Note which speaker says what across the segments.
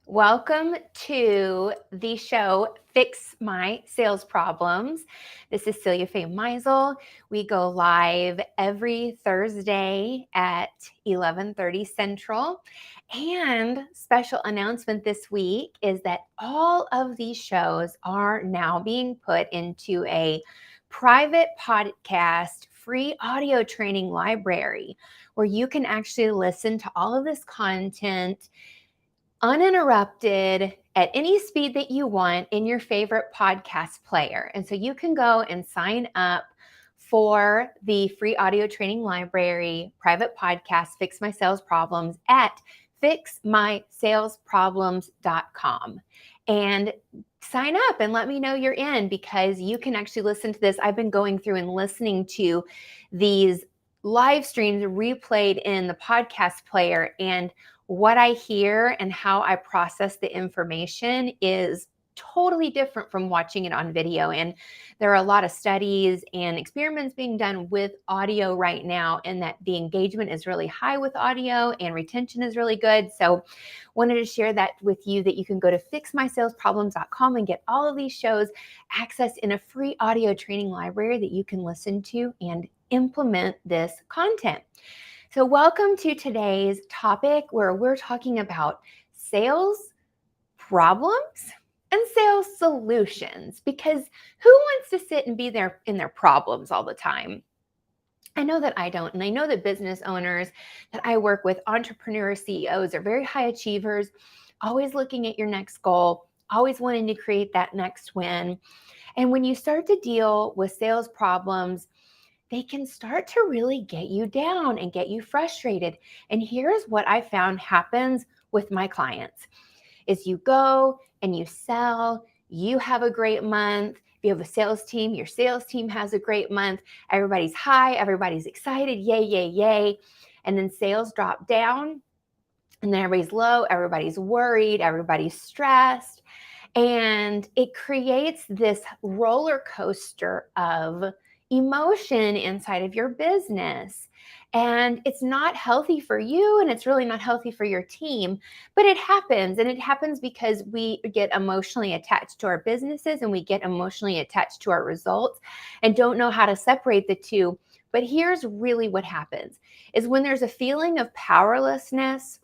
Speaker 1: Welcome to the show, Fix My Sales Problems. This is Celia Faye Meisel. We go live every Thursday at 11:30 Central. And special announcement this week is that all of these shows are now being put into a private podcast free audio training library where you can actually listen to all of this content uninterrupted at any speed that you want in your favorite podcast player. And so you can go and sign up for the free audio training library private podcast, Fix My Sales Problems, at fixmysalesproblems.com. And sign up and let me know you're in, because you can actually listen to this. I've been going through and listening to these live streams replayed in the podcast player, and what I hear and how I process the information is totally different from watching it on video. And there are a lot of studies and experiments being done with audio right now, and that the engagement is really high with audio and retention is really good. So wanted to share that with you, that you can go to fixmysalesproblems.com and get all of these shows accessed in a free audio training library that you can listen to and implement this content. So welcome to today's topic, where we're talking about sales problems and sales solutions, because who wants to sit and be there in their problems all the time? I know that I don't, and I know that business owners that I work with, entrepreneurs, CEOs, are very high achievers, always looking at your next goal, always wanting to create that next win. And when you start to deal with sales problems, they can start to really get you down and get you frustrated. And here's what I found happens with my clients is you go and you sell, you have a great month. If you have a sales team, your sales team has a great month. Everybody's high, everybody's excited, yay, yay, yay. And then sales drop down and then everybody's low, everybody's worried, everybody's stressed. And it creates this roller coaster of emotion inside of your business. And it's not healthy for you, and it's really not healthy for your team, but it happens. And it happens because we get emotionally attached to our businesses, and we get emotionally attached to our results and don't know how to separate the two. But here's really what happens is when there's a feeling of powerlessness,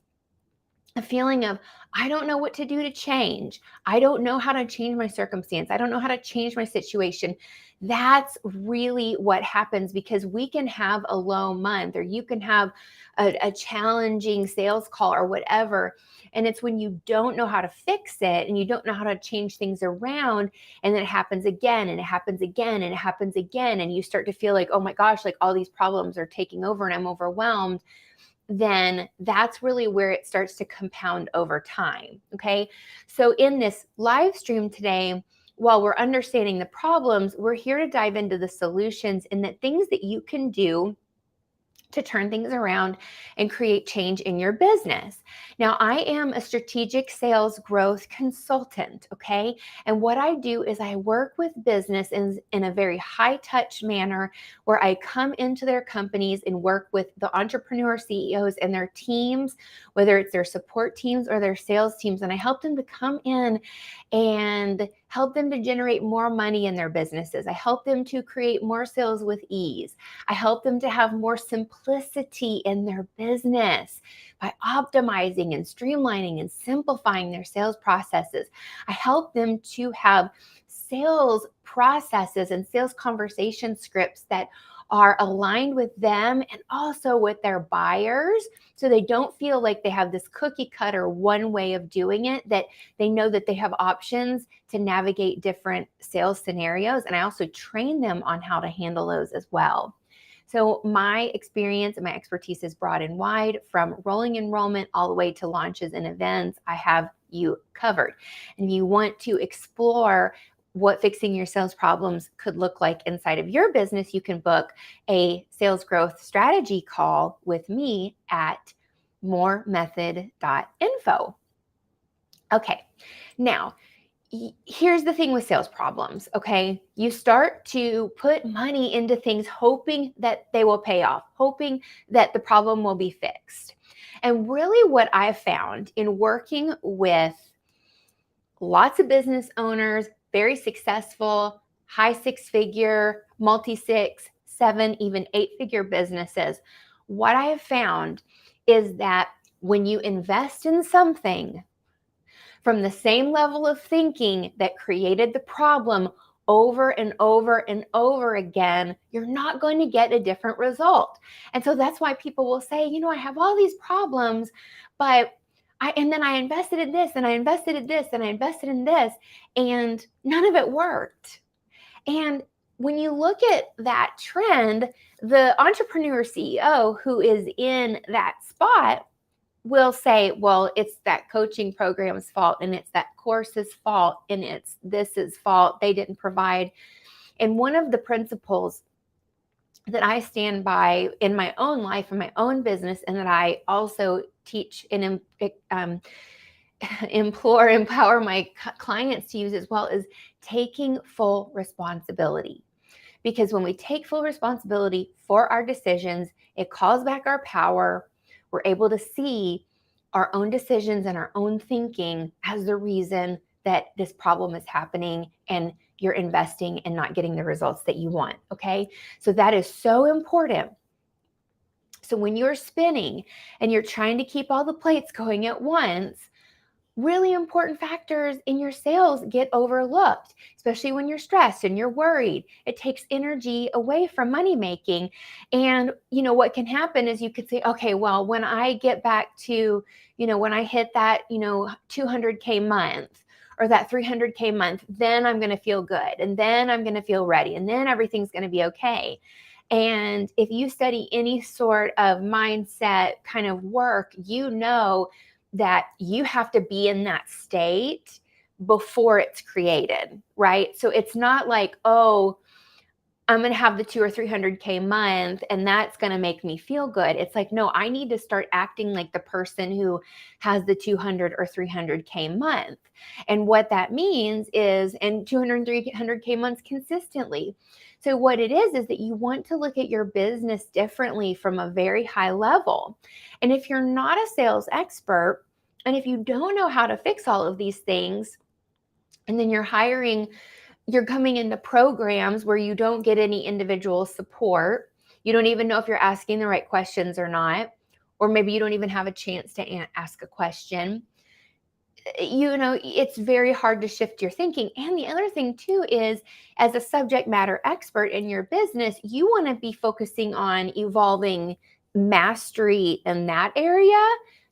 Speaker 1: a feeling of, I don't know what to do to change. I don't know how to change my circumstance. I don't know how to change my situation. That's really what happens, because we can have a low month, or you can have a challenging sales call or whatever. And it's when you don't know how to fix it and you don't know how to change things around, and then it happens again and it happens again and it happens again. And you start to feel like, oh my gosh, like all these problems are taking over and I'm overwhelmed. Then that's really where it starts to compound over time. Okay. So in this live stream today, while we're understanding the problems, we're here to dive into the solutions and the things that you can do to turn things around and create change in your business. Now, I am a strategic sales growth consultant, okay? And what I do is I work with business in a very high touch manner, where I come into their companies and work with the entrepreneur CEOs and their teams, whether it's their support teams or their sales teams, and I help them to come in and help them to generate more money in their businesses. I help them to create more sales with ease. I help them to have more simplicity in their business by optimizing and streamlining and simplifying their sales processes. I help them to have sales processes and sales conversation scripts that are aligned with them and also with their buyers, so they don't feel like they have this cookie cutter one way of doing it, that they know that they have options to navigate different sales scenarios. And I also train them on how to handle those as well. So my experience and my expertise is broad and wide, from rolling enrollment all the way to launches and events. I have you covered. And if you want to explore what fixing your sales problems could look like inside of your business, you can book a sales growth strategy call with me at moremethod.info. Okay, now here's the thing with sales problems, okay? You start to put money into things hoping that they will pay off, hoping that the problem will be fixed. And really what I've found in working with lots of business owners, very successful, high six-figure, multi-six, seven, even eight-figure businesses. What I have found is that when you invest in something from the same level of thinking that created the problem over and over and over again, you're not going to get a different result. And so that's why people will say, I have all these problems, but and then I invested in this, and I invested in this, and I invested in this, and none of it worked. And when you look at that trend, the entrepreneur CEO who is in that spot will say, well, it's that coaching program's fault, and it's that course's fault, and it's this's fault. They didn't provide. And one of the principles that I stand by in my own life, in my own business, and that I also teach and empower my clients to use as well, is taking full responsibility. Because when we take full responsibility for our decisions, it calls back our power. We're able to see our own decisions and our own thinking as the reason that this problem is happening and you're investing and not getting the results that you want, okay? So that is so important. So when you're spinning and you're trying to keep all the plates going at once, really important factors in your sales get overlooked, especially when you're stressed and you're worried. It takes energy away from money making. And what can happen is you could say, okay, well, when I get back to, when I hit that, 200K month or that 300K month, then I'm going to feel good. And then I'm going to feel ready. And then everything's going to be okay. And if you study any sort of mindset kind of work, that you have to be in that state before it's created, right? So it's not like, oh, I'm going to have the 200 or 300K month and that's going to make me feel good. It's like, no, I need to start acting like the person who has the 200 or 300K month. And what that means is, and 200 and 300K months consistently. So what it is that you want to look at your business differently from a very high level. And if you're not a sales expert, and if you don't know how to fix all of these things, and then you're coming into programs where you don't get any individual support, you don't even know if you're asking the right questions or not, or maybe you don't even have a chance to ask a question, it's very hard to shift your thinking. And the other thing too is, as a subject matter expert in your business, you want to be focusing on evolving mastery in that area,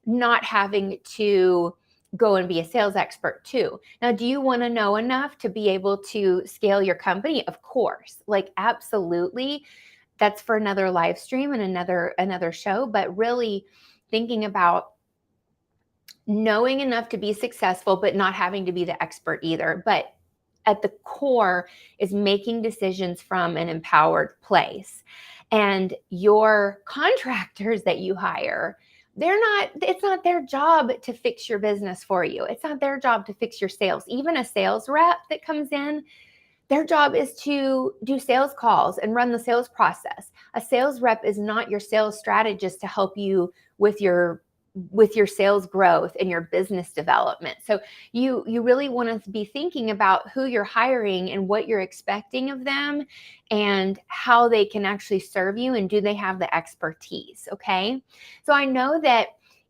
Speaker 1: not having to go and be a sales expert too. Now, do you want to know enough to be able to scale your company? Of course, absolutely. That's for another live stream and another show, but really thinking about knowing enough to be successful, but not having to be the expert either. But at the core is making decisions from an empowered place. And your contractors that you hire, it's not their job to fix your business for you. It's not their job to fix your sales. Even a sales rep that comes in, their job is to do sales calls and run the sales process. A sales rep is not your sales strategist to help you with your sales growth and your business development. So you really want to be thinking about who you're hiring and what you're expecting of them and how they can actually serve you, and do they have the expertise, okay? So I know that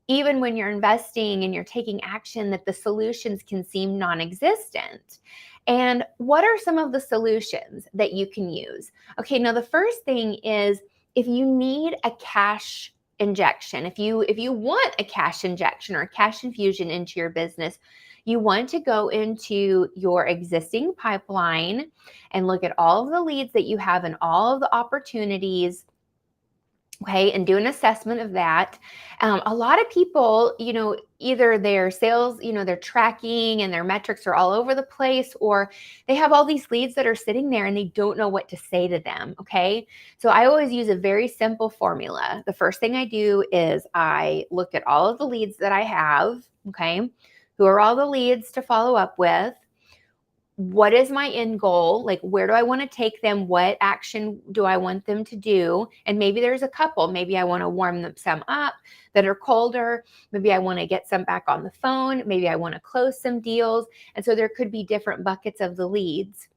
Speaker 1: even when you're investing and you're taking action, that the solutions can seem non-existent. And what are some of the solutions that you can use? Okay, now the first thing is, if you need a cash injection, if you want a cash injection or a cash infusion into your business, you want to go into your existing pipeline and look at all of the leads that you have and all of the opportunities, okay, and do an assessment of that. A lot of people, either their sales, they're tracking and their metrics are all over the place, or they have all these leads that are sitting there and they don't know what to say to them, okay? So I always use a very simple formula. The first thing I do is I look at all of the leads that I have, okay? Who are all the leads to follow up with? what is my end goal? Like, where do I want to take them? What action do I want them to do? And maybe there's a couple. Maybe I want to warm them some up that are colder. Maybe I want to get some back on the phone. Maybe I want to close some deals. And so there could be different buckets of the leads.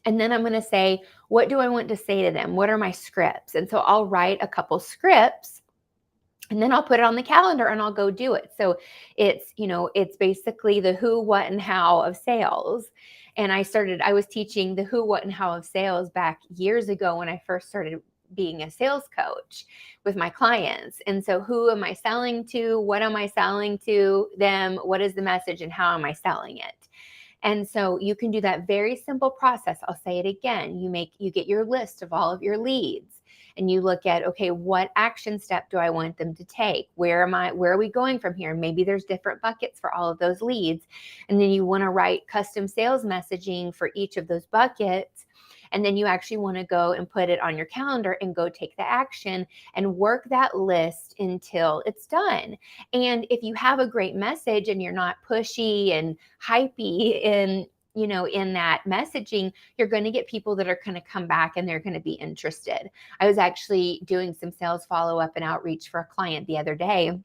Speaker 1: And then I'm going to say, what do I want to say to them? What are my scripts? And so I'll write a couple scripts, and then I'll put it on the calendar and I'll go do it. So it's basically the who, what, and how of sales. And I was teaching the who, what, and how of sales back years ago when I first started being a sales coach with my clients. And so who am I selling to? What am I selling to them? What is the message and how am I selling it? And so you can do that very simple process. I'll say it again. You get your list of all of your leads and you look at, okay, what action step do I want them to take? Where are we going from here? Maybe there's different buckets for all of those leads. And then you want to write custom sales messaging for each of those buckets. And then you actually want to go and put it on your calendar and go take the action and work that list until it's done. And if you have a great message and you're not pushy and hypey in that messaging, you're going to get people that are going to come back and they're going to be interested. I was actually doing some sales follow-up and outreach for a client the other day.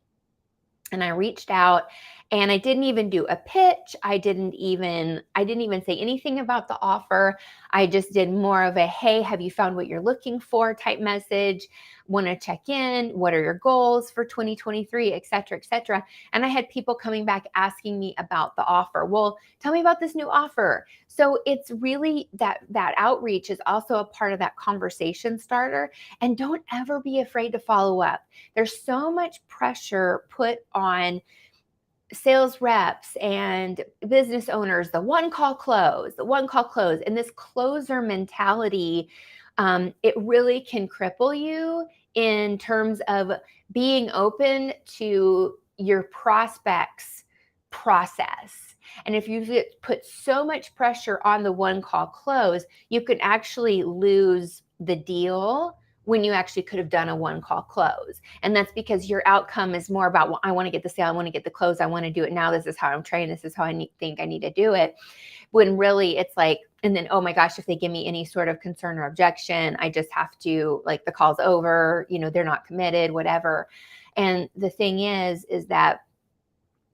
Speaker 1: And I reached out and I didn't even do a pitch. I didn't even say anything about the offer. I just did more of a, hey, have you found what you're looking for type message? Want to check in? What are your goals for 2023, et cetera, et cetera. And I had people coming back asking me about the offer. Well, tell me about this new offer. So it's really that outreach is also a part of that conversation starter. And don't ever be afraid to follow up. There's so much pressure put on sales reps and business owners, the one call close. And this closer mentality, it really can cripple you in terms of being open to your prospects' process. And if you put so much pressure on the one call close, you could actually lose the deal when you actually could have done a one call close. And that's because your outcome is more about, well, I want to get the sale, I want to get the close, I want to do it now, this is how I'm trained, this is how I think I need to do it. When really it's like, and then, oh my gosh, if they give me any sort of concern or objection, I just have to, like, the call's over, they're not committed, whatever. And the thing is that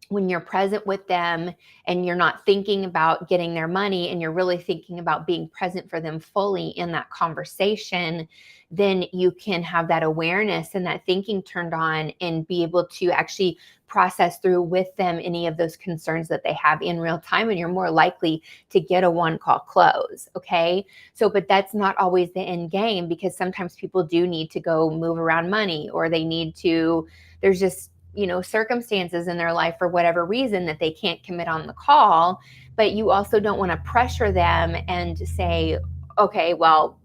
Speaker 1: when you're present with them and you're not thinking about getting their money and you're really thinking about being present for them fully in that conversation, then you can have that awareness and that thinking turned on and be able to actually process through with them any of those concerns that they have in real time, and you're more likely to get a one call close. Okay. So, but that's not always the end game, because sometimes people do need to go move around money, or there's just, circumstances in their life for whatever reason that they can't commit on the call. But you also don't want to pressure them and say, okay, well,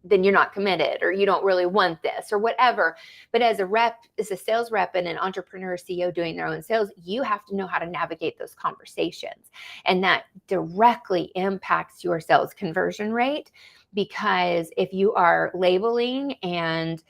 Speaker 1: then you're not committed, or you don't really want this, or whatever. But as a sales rep and an entrepreneur CEO doing their own sales, you have to know how to navigate those conversations. And that directly impacts your sales conversion rate, because if you are labeling and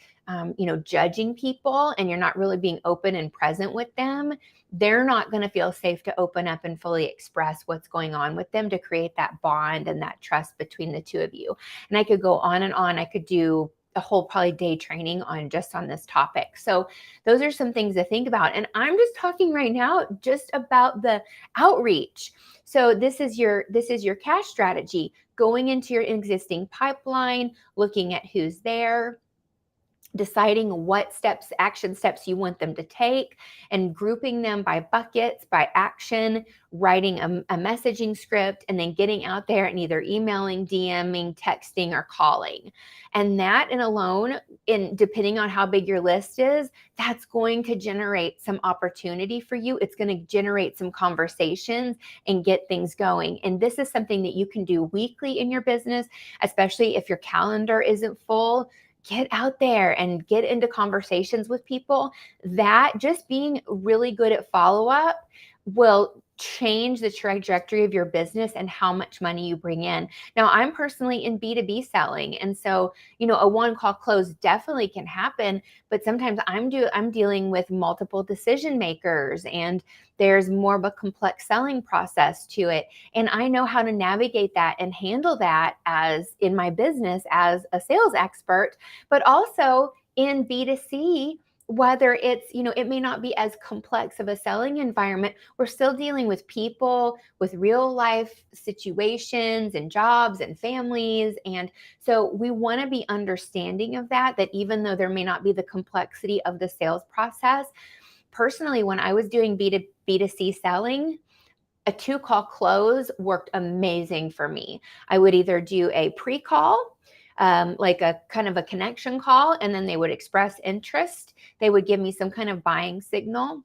Speaker 1: judging people and you're not really being open and present with them, they're not going to feel safe to open up and fully express what's going on with them to create that bond and that trust between the two of you. And I could go on and on. I could do a whole probably day training on this topic. So those are some things to think about. And I'm just talking right now just about the outreach. So this is your cash strategy, going into your existing pipeline, looking at who's there, deciding what action steps you want them to take, and grouping them by buckets, by action, writing a messaging script, and then getting out there and either emailing, DMing, texting, or calling. And that in alone, depending on how big your list is, that's going to generate some opportunity for you. It's going to generate some conversations and get things going. And this is something that you can do weekly in your business, especially if your calendar isn't full. Get out there and get into conversations with people. That just being really good at follow-up will change the trajectory of your business and how much money you bring in. Now, I'm personally in B2B selling. And so, a one-call close definitely can happen, but sometimes I'm dealing with multiple decision makers, and there's more of a complex selling process to it. And I know how to navigate that and handle that as in my business as a sales expert, but also in B2C, whether it's, it may not be as complex of a selling environment. We're still dealing with people, with real life situations and jobs and families. And so we want to be understanding of that even though there may not be the complexity of the sales process. Personally, when I was doing B2C selling, a 2-call close worked amazing for me. I would either do a pre-call, like a kind of a connection call, and then they would express interest. They would give me some kind of buying signal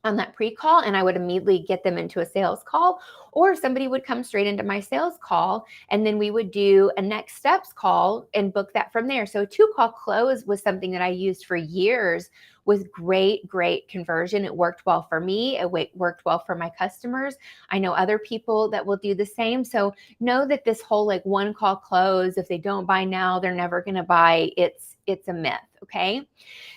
Speaker 1: on that pre-call, and I would immediately get them into a sales call, or somebody would come straight into my sales call, and then we would do a next steps call and book that from there. So a 2-call close was something that I used for years with great conversion. It worked well for me. It worked well for my customers. I know other people that will do the same. So know that this whole like 1-call close, if they don't buy now, they're never going to buy. It's a myth. Okay.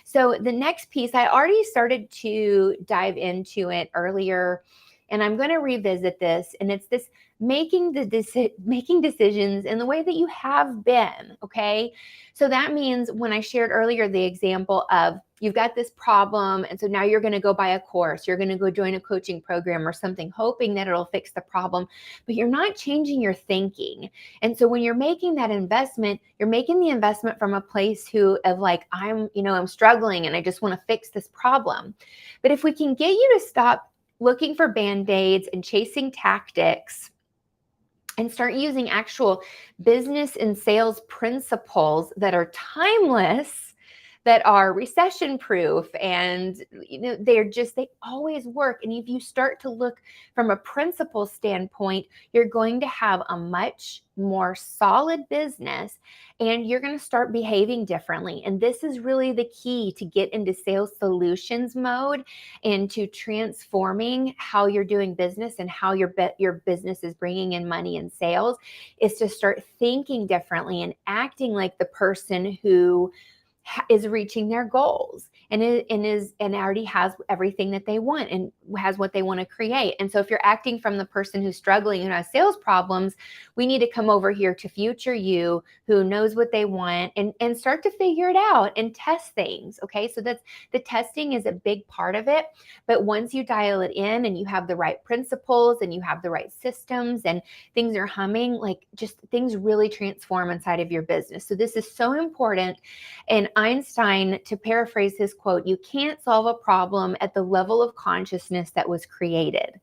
Speaker 1: So the next piece, I already started to dive into it earlier, and I'm going to revisit this, and it's this making decisions in the way that you have been. Okay. So that means when I shared earlier the example of you've got this problem, and so now you're going to go buy a course, you're going to go join a coaching program or something, hoping that it'll fix the problem, but you're not changing your thinking. And so when you're making that investment, you're making the investment from a place of like, I'm struggling and I just want to fix this problem. But if we can get you to stop looking for band-aids and chasing tactics and start using actual business and sales principles that are timeless, that are recession proof, and they always work. And if you start to look from a principle standpoint, you're going to have a much more solid business, and you're going to start behaving differently. And this is really the key to get into sales solutions mode and to transforming how you're doing business and how your business is bringing in money and sales, is to start thinking differently and acting like the person who is reaching their goals and already has everything that they want and has what they want to create. And so if you're acting from the person who's struggling and has sales problems, we need to come over here to future you who knows what they want and start to figure it out and test things. Okay. So the testing is a big part of it. But once you dial it in and you have the right principles and you have the right systems and things are humming, like just things really transform inside of your business. So this is so important. And Einstein, to paraphrase his quote, you can't solve a problem at the level of consciousness that was created.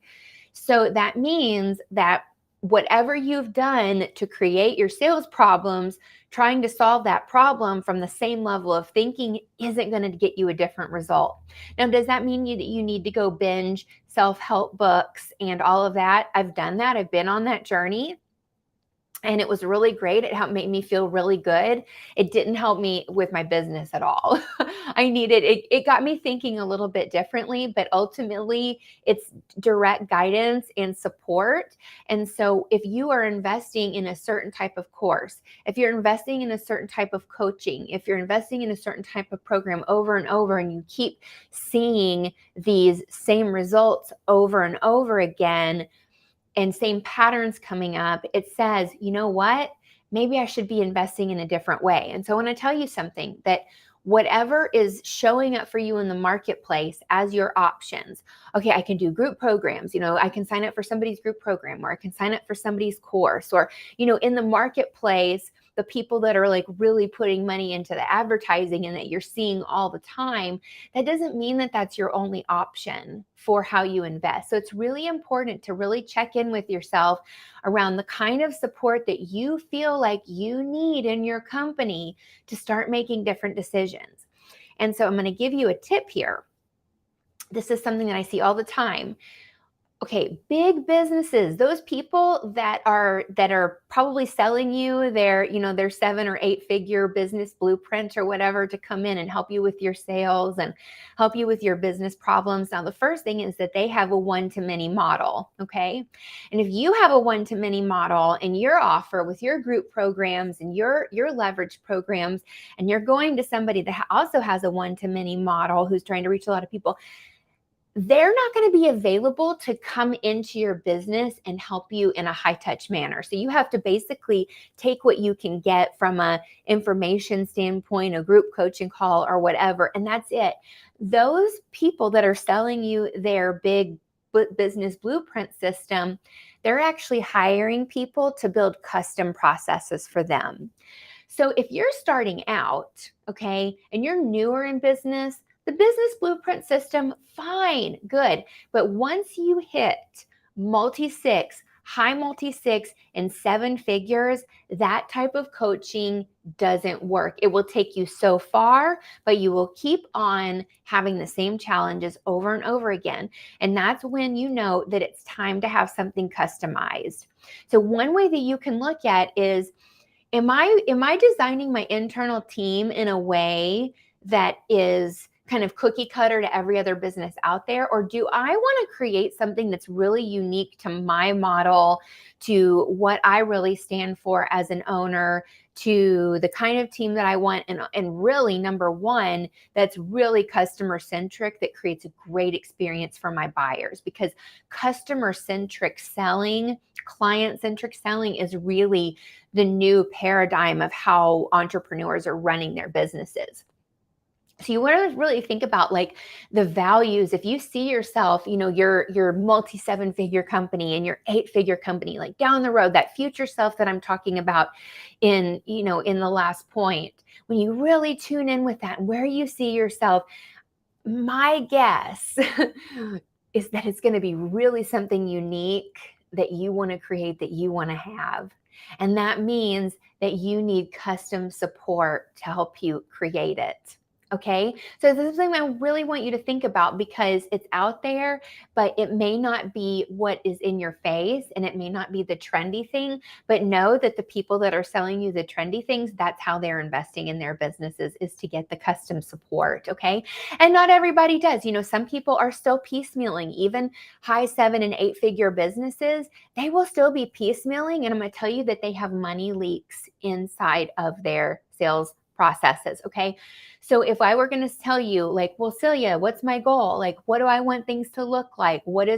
Speaker 1: So that means that whatever you've done to create your sales problems, trying to solve that problem from the same level of thinking isn't going to get you a different result. Now, does that mean that you need to go binge self-help books and all of that? I've done that. I've been on that journey. And it was really great. It helped make me feel really good. It didn't help me with my business at all. I needed it. It got me thinking a little bit differently, but ultimately it's direct guidance and support. And so if you are investing in a certain type of course, if you're investing in a certain type of coaching, if you're investing in a certain type of program over and over, and you keep seeing these same results over and over again, and same patterns coming up, it says, you know what? Maybe I should be investing in a different way. And so I want to tell you something, that whatever is showing up for you in the marketplace as your options. Okay, I can do group programs. I can sign up for somebody's group program, or I can sign up for somebody's course, or, in the marketplace, the people that are like really putting money into the advertising and that you're seeing all the time, that doesn't mean that that's your only option for how you invest. So it's really important to really check in with yourself around the kind of support that you feel like you need in your company to start making different decisions. And so I'm going to give you a tip here. This is something that I see all the time. Okay, big businesses, those people that are probably selling you their 7 or 8 figure business blueprint or whatever to come in and help you with your sales and help you with your business problems. Now, the first thing is that they have a one-to-many model, okay? And if you have a one-to-many model in your offer with your group programs and your leverage programs, and you're going to somebody that also has a one-to-many model who's trying to reach a lot of people, they're not going to be available to come into your business and help you in a high touch manner. So you have to basically take what you can get from a information standpoint, a group coaching call or whatever, and that's it. Those people that are selling you their big business blueprint system, they're actually hiring people to build custom processes for them. So if you're starting out, okay, and you're newer in business, the business blueprint system, fine, good. But once you hit multi-six, high multi-six and 7 figures, that type of coaching doesn't work. It will take you so far, but you will keep on having the same challenges over and over again. And that's when you know that it's time to have something customized. So one way that you can look at is, am I designing my internal team in a way that is kind of cookie cutter to every other business out there? Or do I want to create something that's really unique to my model, to what I really stand for as an owner, to the kind of team that I want, and really, number one, that's really customer centric, that creates a great experience for my buyers? Because customer centric selling, client centric selling is really the new paradigm of how entrepreneurs are running their businesses. So you want to really think about like the values. If you see yourself, your multi 7 figure company and your 8 figure company, like down the road, that future self that I'm talking about in the last point, when you really tune in with that, where you see yourself, my guess is that it's going to be really something unique that you want to create, that you want to have. And that means that you need custom support to help you create it. Okay, so this is something I really want you to think about, because it's out there, but it may not be what is in your face, and it may not be the trendy thing. But know that the people that are selling you the trendy things, that's how they're investing in their businesses, is to get the custom support. Okay, and not everybody does. Some people are still piecemealing, even high 7 and 8 figure businesses. They will still be piecemealing, and I'm going to tell you that they have money leaks inside of their sales processes. Okay, so if I were going to tell you, like, well, Celia, what's my goal? Like, what do I want things to look like? What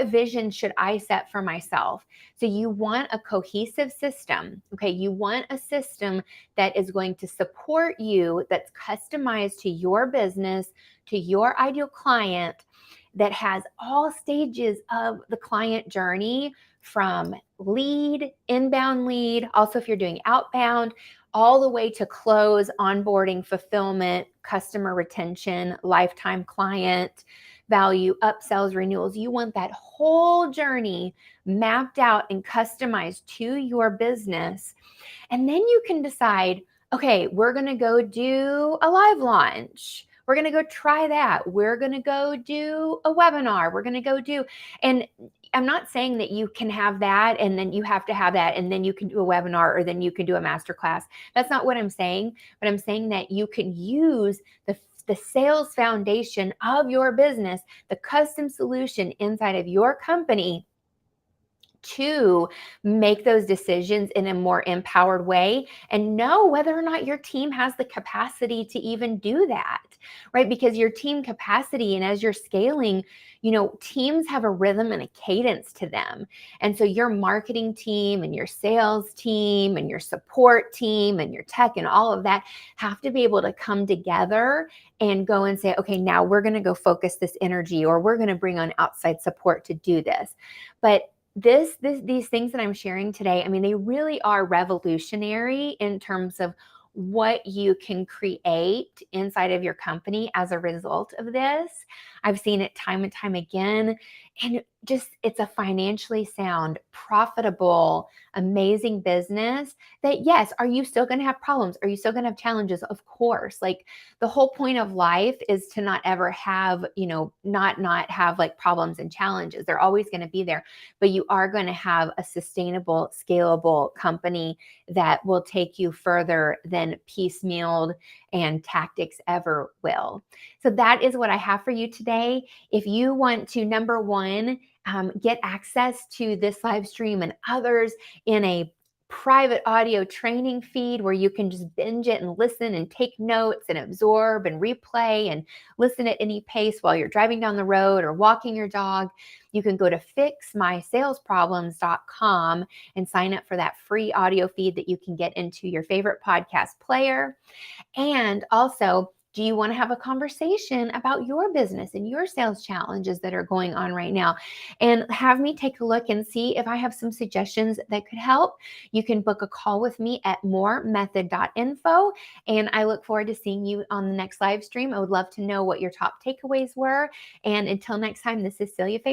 Speaker 1: vision should I set for myself? So you want a cohesive system. Okay, you want a system that is going to support you, that's customized to your business, to your ideal client, that has all stages of the client journey, from lead, inbound lead, also if you're doing outbound, all the way to close, onboarding, fulfillment, customer retention, lifetime client value, upsells, renewals. You want that whole journey mapped out and customized to your business. And then you can decide, okay, we're going to go do a live launch. We're going to go try that. We're going to go do a webinar. We're going to go do, and I'm not saying that you can have that and then you have to have that and then you can do a webinar or then you can do a masterclass. That's not what I'm saying. But I'm saying that you can use the sales foundation of your business, the custom solution inside of your company, to make those decisions in a more empowered way, and know whether or not your team has the capacity to even do that, right? Because your team capacity, and as you're scaling, teams have a rhythm and a cadence to them. And so your marketing team and your sales team and your support team and your tech and all of that have to be able to come together and go and say, okay, now we're going to go focus this energy, or we're going to bring on outside support to do this. But these things that I'm sharing today, I mean, they really are revolutionary in terms of what you can create inside of your company as a result of this. I've seen it time and time again. And just, it's a financially sound, profitable, amazing business that, yes, are you still going to have problems? Are you still going to have challenges? Of course. Like, the whole point of life is to not ever have, not have like problems and challenges. They're always going to be there, but you are going to have a sustainable, scalable company that will take you further than piecemealed and tactics ever will. So that is what I have for you today. If you want to, number one, get access to this live stream and others in a private audio training feed where you can just binge it and listen and take notes and absorb and replay and listen at any pace while you're driving down the road or walking your dog, you can go to fixmysalesproblems.com and sign up for that free audio feed that you can get into your favorite podcast player. And also, do you want to have a conversation about your business and your sales challenges that are going on right now? And have me take a look and see if I have some suggestions that could help. You can book a call with me at moremethod.info. And I look forward to seeing you on the next live stream. I would love to know what your top takeaways were. And until next time, this is Celia Faye.